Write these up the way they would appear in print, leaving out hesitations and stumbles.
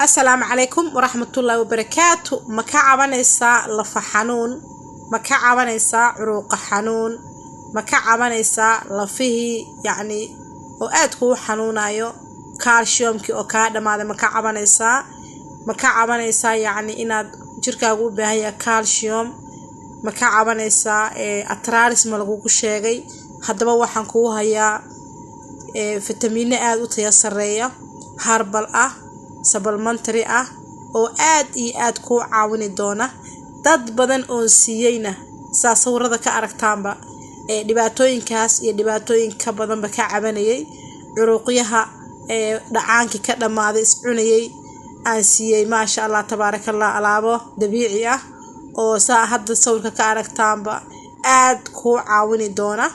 السلام عليكم ورحمة الله وبركاته. مكعبانيسا لفا حنون، مكعبانيسا عروق حنون، مكعبانيسا لفيه يعني وآدكو حنونايو كالشيومكي او كادماده مكعبانيسا يعني إناد جيركاغو باهيا كالشيوم مكعبانيسا أتراريس ملغوكو شيغي هادبا waxaan ku hayaa فيتامين aad u tayo sareeya herbal ah supplementary ah oo aad iyo aad ku caawin doona dad badan oo siiyayna sawirada ka aragtaanba dhibaatooyinkaas iyo dhibaatooyin ka badan ba ka cabanayay curuqyaha dhacaanki ka dhamaaday iscunayay aan siiyay ma sha Allah tabarakallah alaabo dabiici ah oo hadda sawirka ka aragtaanba aad ku caawin doona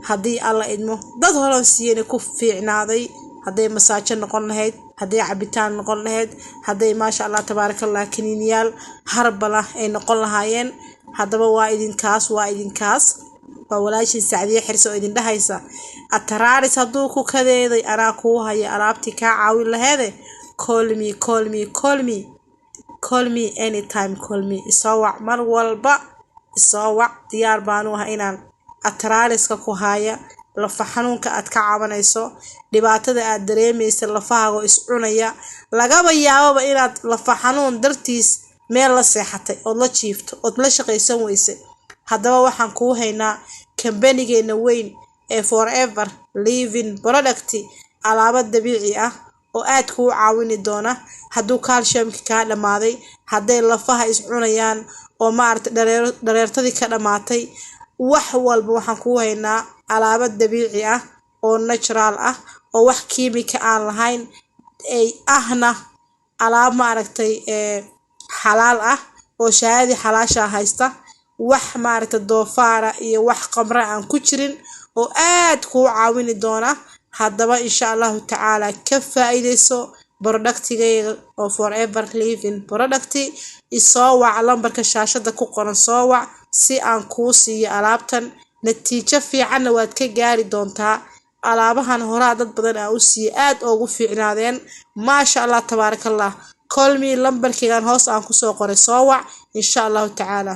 hadii alla idmo dad horan siiyay ku fiicnaaday haday masaajo noqon lahayd haday cabitaan noqon lahayd haday ma sha Allah tabarakallah kiniiniyal harbala ay noqon lahaayeen hadaba waa idinkaas waa walaashin Saadiye Xirso idin dhahaysa ataraaris haduu ku kadeeday ana ku haya alaabti ka caawin lahayd call me anytime call me isawac mar walba isawac diyaar baan u ahay inaan atraaliska ku haya lafa xanuunka aad ka caabanayso dhibaatada aad dareemayso lafahaaga iscunaya lagaba yaabo inaad lafa xanuun dartiis meel la seexatay oo la jiifto oo la shaqaysan weysay hadaba waxaan ku haynaa company-geena weyn ee forever living product alaabo dabiici ah oo aad ku caawin doona haduu calcium-ki ka dhamaaday haday lafaha iscunayaan oo maarta dhareertadii ka dhamaatay wax walba waxaan ku haynaa alaabo dabiici ah oo natural ah oo wax kiimika aan lahayn ay ahna alaab maaragtay xalaal ah oo shahaadi xalaasha haysta wax maaragtay doofaara iyo wax qamra aan ku jirin oo aad ku caawin doona hadaba insha Allah ta'ala ka faa'iideyso productigeega oo forever living product isoo wac lambarka shaashada ku qoran soo wac si aan ku siiyo alaabtan natiijo fiican waad ka gaari doontaa alaabahan hore dad badan ah u sii aad ugu fiicnaadeen ma sha Allah tabarakallah call me lambarkigan hoos aan ku soo qoray soo wac insha Allah ta'ala